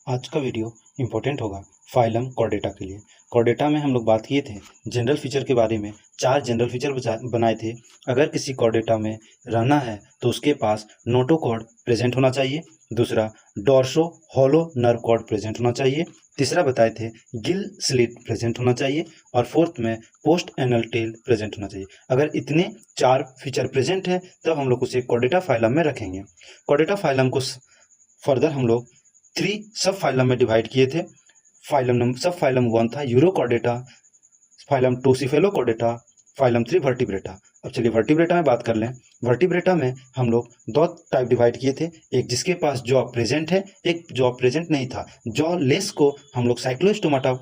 आज का video important होगा फाइलम कॉर्डेटा के लिए। कॉर्डेटा में हम लोग बात किए थे जनरल फीचर के बारे में। 4 जनरल फीचर बनाए थे। अगर किसी कॉर्डेटा में रहना है तो उसके पास नोटोकॉर्ड प्रेजेंट होना चाहिए। दूसरा, dorsal hollow nerve cord present होना चाहिए। तीसरा बताए थे गिल स्लिट प्रेजेंट होना चाहिए। और फोर्थ में पोस्ट एनल टेल प्रेजेंट होना चाहिए। अगर इतने 4 फीचर प्रेजेंट है तब हम लोग उसे कॉर्डेटा फाइलम में रखेंगे। कॉर्डेटा फाइलम को फर्दर हम लोग 3 सब फाइलम में डिवाइड किए थे। सब फाइलम 1 था urochordata, phylum 2 cephalochordata, phylum 3 vertebrata. अब चलिए वर्टिब्रेटा में बात कर लें। वर्टिब्रेटा में हम लोग 2 टाइप डिवाइड किए थे, एक जिसके पास जॉ प्रेजेंट है, एक जॉ प्रेजेंट नहीं था। जॉ लेस को हम लोग साइक्लोस्टोमाटा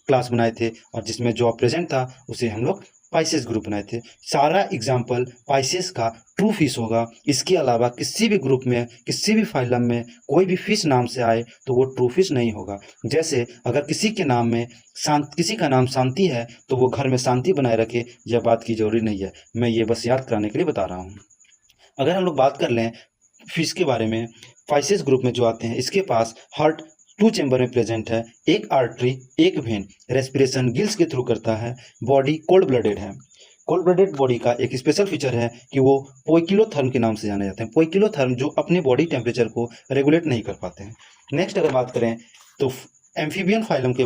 क्लास बनाए थे और जिसमें जॉ प्रेजेंट था उसे हम लोग पाइसेस ग्रुप बनाए थे। सारा एग्जाम्पल पाइसेस का ट्रू फिश होगा। इसके अलावा किसी भी ग्रुप में, किसी भी फाइलम में कोई भी फिश नाम से आए तो वो ट्रू फिश नहीं होगा। जैसे अगर किसी के नाम में किसी का नाम शांति है तो वो घर में शांति बनाए रखे, यह बात की जरूरी नहीं है। मैं ये बस याद कराने के लिए बता रहा हूँ। अगर हम लोग बात कर लें फिश के बारे में, फाइसेस ग्रुप में जो आते हैं इसके पास हार्ट 2 चैम्बर में प्रेजेंट है, एक आर्टरी, एक वेन, रेस्पिरेशन गिल्स के थ्रू करता है, बॉडी कोल्ड ब्लडेड है। कोल्ड ब्लडेड बॉडी का एक स्पेशल फीचर है कि वो पोइकिलोथर्म के नाम से जाने जाते हैं। पोइकिलोथर्म जो अपने बॉडी टेम्परेचर को रेगुलेट नहीं कर पाते हैं। नेक्स्ट अगर बात करें तो एम्फीबियन फाइलम के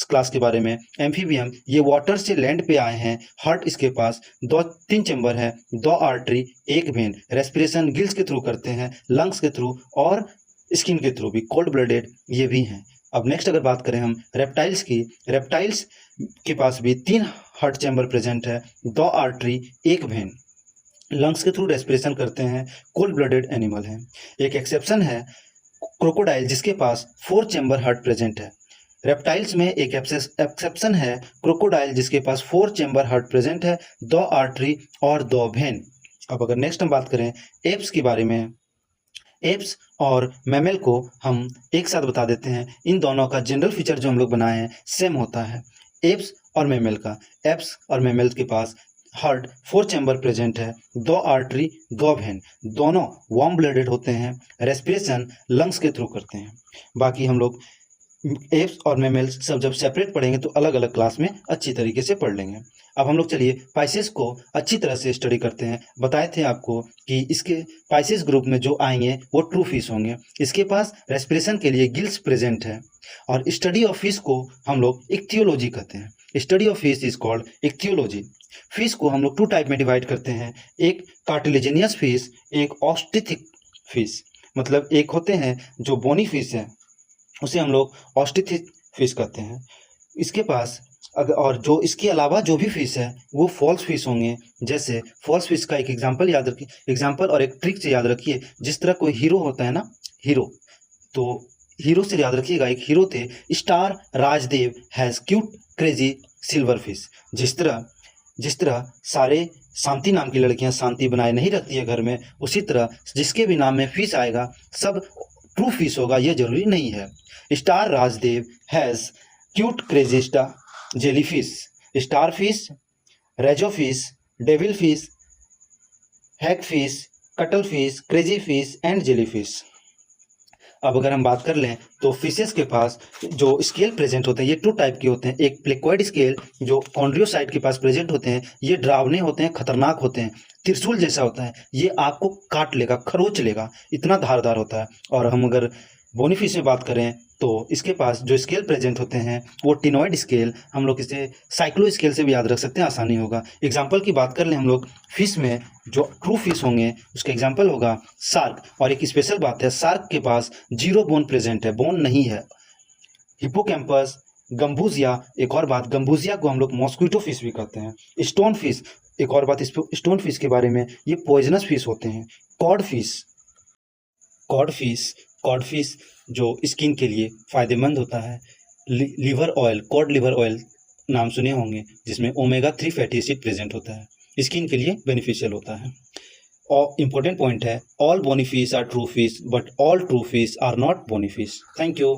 क्लास के बारे में, एम्फीबियम ये वाटर से लैंड पे आए हैं। हार्ट इसके पास 3 चैम्बर है, 2 आर्टरी, एक वेन, रेस्पिरेशन गिल्स के थ्रू करते हैं, लंग्स के थ्रू और स्किन के थ्रू भी, कोल्ड ब्लडेड ये भी हैं। अब नेक्स्ट अगर बात करें हम रेप्टाइल्स की, रेप्टाइल्स के पास भी 3 हार्ट चैम्बर प्रेजेंट है, 2 आर्टरी, एक वेन, लंग्स के थ्रू रेस्पिरेशन करते हैं, कोल्ड ब्लडेड एनिमल हैं। एक एक्सेप्शन है क्रोकोडाइल जिसके पास 4 चैम्बर हार्ट प्रेजेंट है। रेप्टाइल्स में एक एक्सेप्शन है क्रोकोडाइल जिसके पास 4 चैम्बर हार्ट प्रेजेंट है, 2 आर्टरी और 2 वेन। अब अगर नेक्स्ट हम बात करें एप्स के बारे में, एप्स और मैमल को हम एक साथ बता देते हैं। इन दोनों का जनरल फीचर जो हम लोग बनाए हैं सेम होता है। एप्स और मैमल का, एप्स और मैमल के पास हार्ट 4 चैम्बर प्रेजेंट है, 2 आर्टरी, 2 वेन, दोनों वार्म ब्लडेड होते हैं, रेस्पिरेशन लंग्स के थ्रू करते हैं। बाकी हम लोग एप्स और मैमल्स सब जब सेपरेट पढ़ेंगे तो अलग अलग क्लास में अच्छी तरीके से पढ़ लेंगे। अब हम लोग चलिए पाइसेस को अच्छी तरह से स्टडी करते हैं। बताए थे आपको कि इसके पाइसेस ग्रुप में जो आएंगे वो ट्रू फिश होंगे। इसके पास रेस्पिरेशन के लिए गिल्स प्रेजेंट है और स्टडी ऑफ फिश को हम लोग इक्थियोलॉजी कहते हैं। Study of fish is called ichthyology. Fish को हम लोग 2 टाइप में डिवाइड करते हैं, एक कार्टिलेजिनियस फिश, एक ऑस्टिथिक फिश। मतलब एक होते हैं जो बोनी फिश है उसे हम लोग ऑस्टिथिक फिश कहते हैं। इसके पास और जो इसके अलावा जो भी फिश है वो फॉल्स फिश होंगे। जैसे फॉल्स फिश का एक एग्जांपल याद रखिए, एग्जांपल और एक ट्रिक से याद रखिए। जिस तरह कोई हीरो होता है ना, हीरो, तो हीरो से याद रखिएगा, एक हीरो थे star Rajdev has cute crazy silver fish. जिस तरह सारे शांति नाम की लड़कियां शांति बनाए नहीं रखती है घर में, उसी तरह जिसके भी नाम में फिश आएगा सब ट्रू फिश होगा ये जरूरी नहीं है। Star Rajdev has cute crazy jellyfish, star fish, razor fish, devil fish, hag fish, cuttle fish, crazy fish and jellyfish. अब अगर हम बात कर लें तो फिशेस के पास जो स्केल प्रेजेंट होते हैं ये 2 टाइप के होते हैं। एक प्लेकोइड स्केल जो कॉन्ड्रियोसाइट के पास प्रेजेंट होते हैं, ये डरावने होते हैं, खतरनाक होते हैं, त्रिशूल जैसा होता है, ये आपको काट लेगा, खरोच लेगा, इतना धारदार होता है। और हम अगर बोनी फिश में बात करें तो इसके पास जो स्केल प्रेजेंट होते हैं वो टिनॉइड स्केल, हम लोग इसे साइक्लो स्केल से भी याद रख सकते हैं, आसानी होगा। एग्जाम्पल की बात कर लें हम लोग, फिश में जो ट्रू फिश होंगे उसका एग्जाम्पल होगा शार्क। और एक स्पेशल बात है, शार्क के पास 0 बोन प्रेजेंट है, बोन नहीं है। हिप्पोकैम्पस, गंबूजिया, एक और बात, गंबूजिया को हम लोग मॉस्क्विटो फिश भी कहते हैं। स्टोन फिश, एक और बात स्टोन फिश के बारे में, ये पॉइजनस फिश होते हैं। कॉड फिश, कॉड फिश जो स्किन के लिए फायदेमंद होता है। Liver oil, cod liver oil नाम सुने होंगे, जिसमें ओमेगा 3 फैटी एसिड प्रेजेंट होता है, स्किन के लिए बेनिफिशियल होता है। और इम्पोर्टेंट पॉइंट है, all bony fish are true fish but all true fish are not bony fish. Thank you.